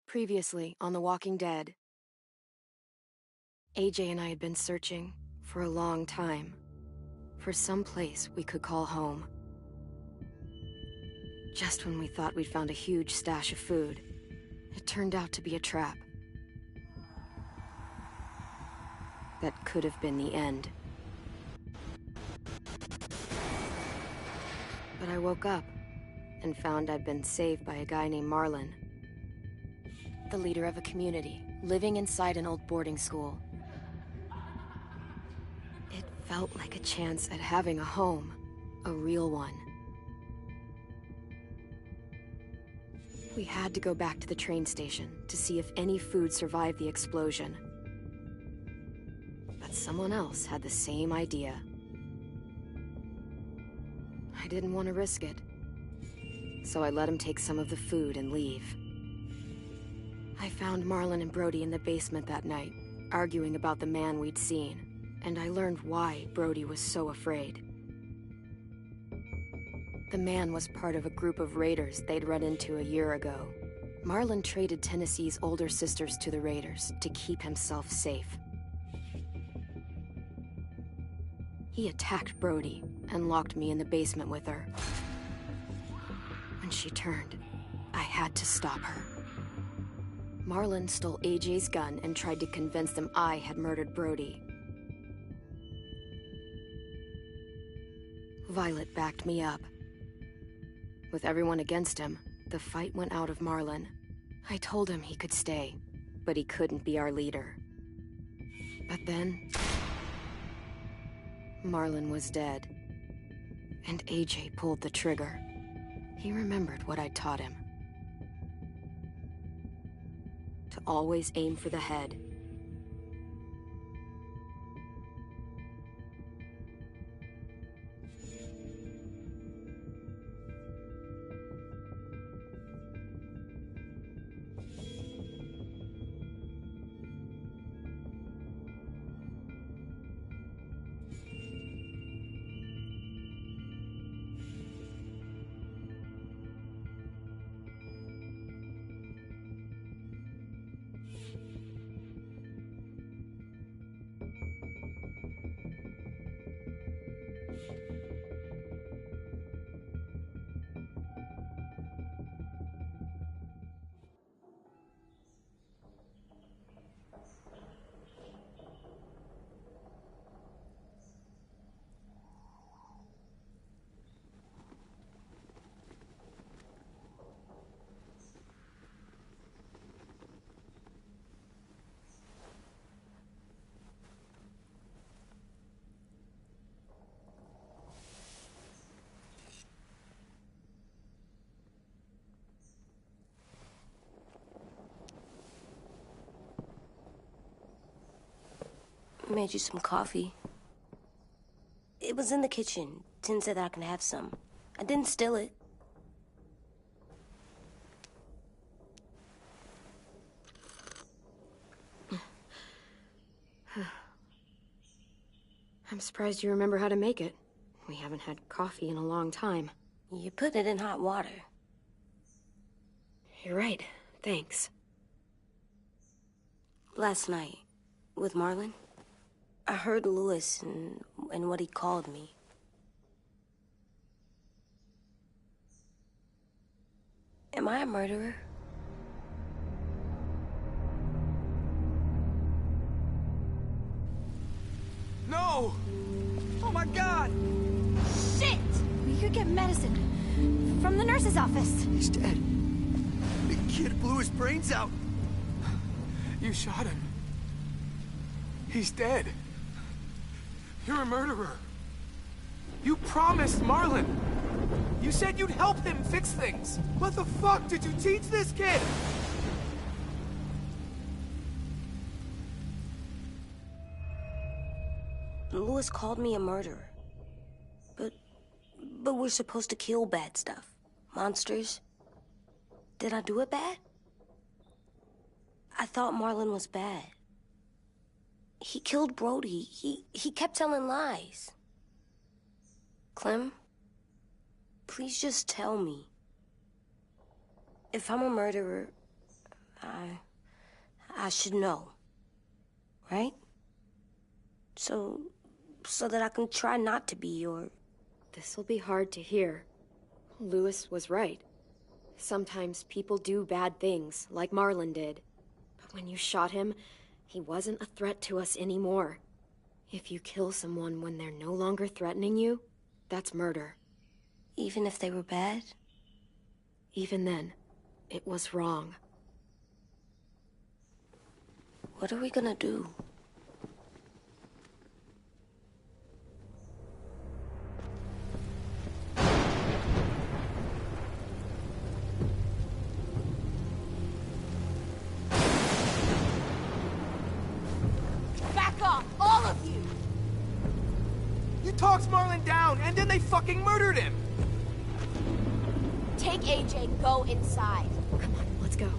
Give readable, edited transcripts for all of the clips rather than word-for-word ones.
Previously on The Walking Dead, AJ and I had been searching for a long time for some place we could call home. Just when we thought we'd found a huge stash of food, it turned out to be a trap. That could have been the end. But I woke up and found I'd been saved by a guy named Marlon, the leader of a community living inside an old boarding school. It felt like a chance at having a home, a real one. We had to go back to the train station to see if any food survived the explosion. But someone else had the same idea. I didn't want to risk it, so I let him take some of the food and leave. I found Marlon and Brody in the basement that night, arguing about the man we'd seen, and I learned why Brody was so afraid. The man was part of a group of raiders they'd run into a year ago. Marlon traded Tennessee's older sisters to the raiders to keep himself safe. He attacked Brody and locked me in the basement with her. When she turned, I had to stop her. Marlon stole AJ's gun and tried to convince them I had murdered Brody. Violet backed me up. With everyone against him, the fight went out of Marlon. I told him he could stay, but he couldn't be our leader. But then, Marlon was dead, and AJ pulled the trigger. He remembered what I'd taught him. To always aim for the head. Made you some coffee. It was in the kitchen. Tin said that I can have some. I didn't steal it. I'm surprised you remember how to make it. We haven't had coffee in a long time. You put it in hot water. You're right. Thanks. Last night, with Marlon, I heard Lewis and what he called me. Am I a murderer? No! Oh my God! Shit! We could get medicine from the nurse's office. He's dead. The kid blew his brains out. You shot him. He's dead. You're a murderer. You promised Marlon. You said you'd help him fix things. What the fuck did you teach this kid? Lewis called me a murderer. But we're supposed to kill bad stuff. Monsters. Did I do it bad? I thought Marlon was bad. He killed Brody. He kept telling lies. Clem, please just tell me. If I'm a murderer, I should know. Right? So that I can try not to be your... This'll be hard to hear. Louis was right. Sometimes people do bad things, like Marlon did. But when you shot him, he wasn't a threat to us anymore. If you kill someone when they're no longer threatening you, that's murder. Even if they were bad? Even then, it was wrong. What are we gonna do? Back off, all of you! You talked Marlon down, and then they fucking murdered him! Take AJ and go inside. Come on, let's go.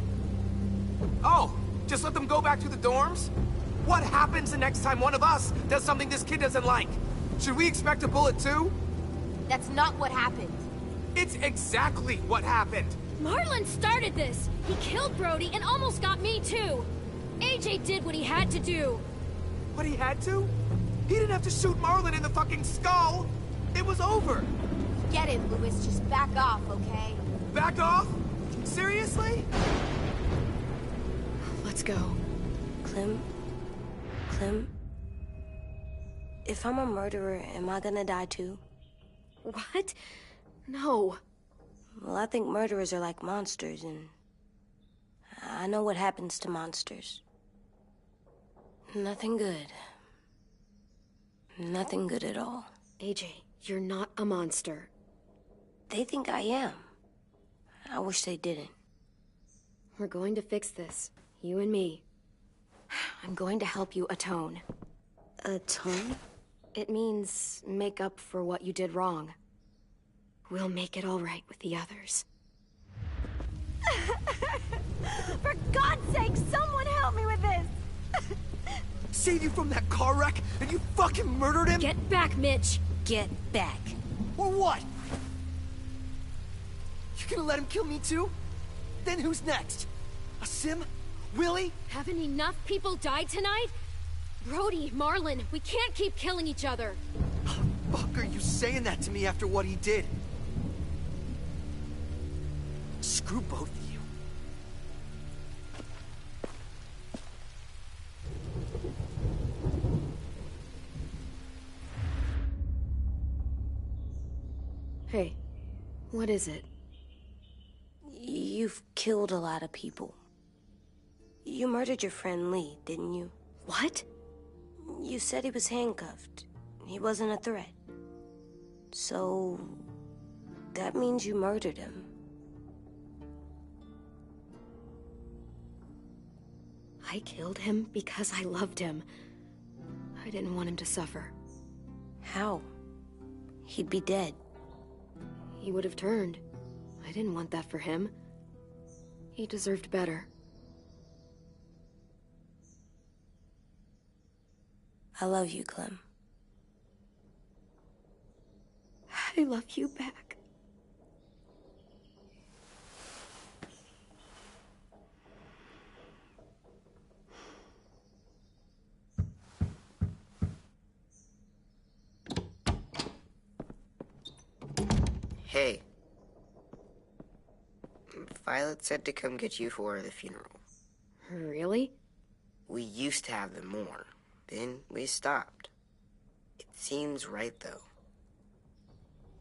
Oh, just let them go back to the dorms? What happens the next time one of us does something this kid doesn't like? Should we expect a bullet too? That's not what happened. It's exactly what happened. Marlon started this! He killed Brody and almost got me too! AJ did what he had to do! What he had to? He didn't have to shoot Marlon in the fucking skull! It was over! Get it, Louis. Just back off, okay? Back off? Seriously? Let's go. Clem? If I'm a murderer, am I gonna die too? What? No. Well, I think murderers are like monsters, and I know what happens to monsters. Nothing good. Nothing good at all. AJ, you're not a monster. They think I am. I wish they didn't. We're going to fix this. You and me. I'm going to help you atone. Atone? It means make up for what you did wrong. We'll make it all right with the others. For God's sake, someone help me with this! Save you from that car wreck, and you fucking murdered him? Get back, Mitch! Get back. Or what? You gonna let him kill me too? Then who's next? A Sim? Willie? Haven't enough people died tonight? Brody, Marlon, we can't keep killing each other. How the fuck are you saying that to me after what he did? Screw both of you. Hey, what is it? You've killed a lot of people. You murdered your friend Lee, didn't you? What? You said he was handcuffed. He wasn't a threat. So... that means you murdered him. I killed him because I loved him. I didn't want him to suffer. How? He'd be dead. He would have turned. I didn't want that for him. He deserved better. I love you, Clem. I love you back. Hey. Violet said to come get you for the funeral. Really? We used to have them more. Then we stopped. It seems right, though.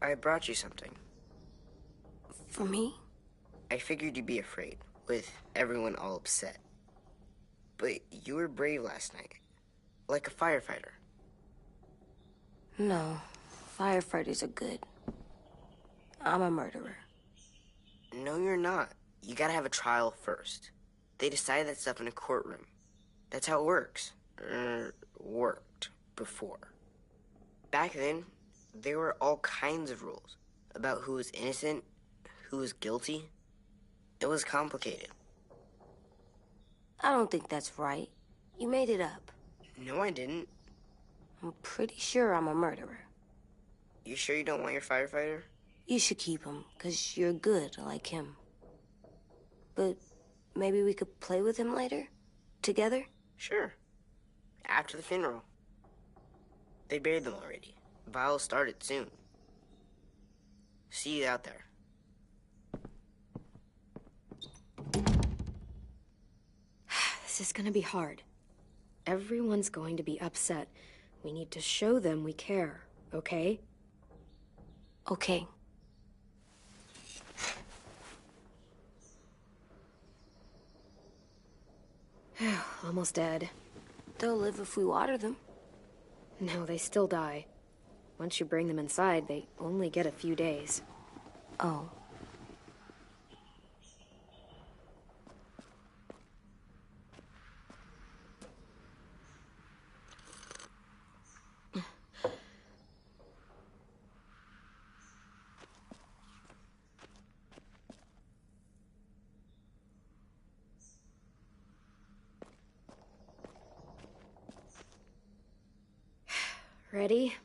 I brought you something. For me? I figured you'd be afraid, with everyone all upset. But you were brave last night. Like a firefighter. No. Firefighters are good. I'm a murderer. No, you're not. You gotta have a trial first. They decide that stuff in a courtroom. That's how it works. Worked before. Back then, there were all kinds of rules about who was innocent, who was guilty. It was complicated. I don't think that's right. You made it up. No, I didn't. I'm pretty sure I'm a murderer. You sure you don't want your firefighter? You should keep him, 'cause you're good like him. But maybe we could play with him later? Together? Sure. After the funeral. They buried them already. Vile'll start it soon. See you out there. This is gonna be hard. Everyone's going to be upset. We need to show them we care, okay? Okay. Almost dead. They'll live if we water them. No, they still die. Once you bring them inside, they only get a few days. Oh. Ready?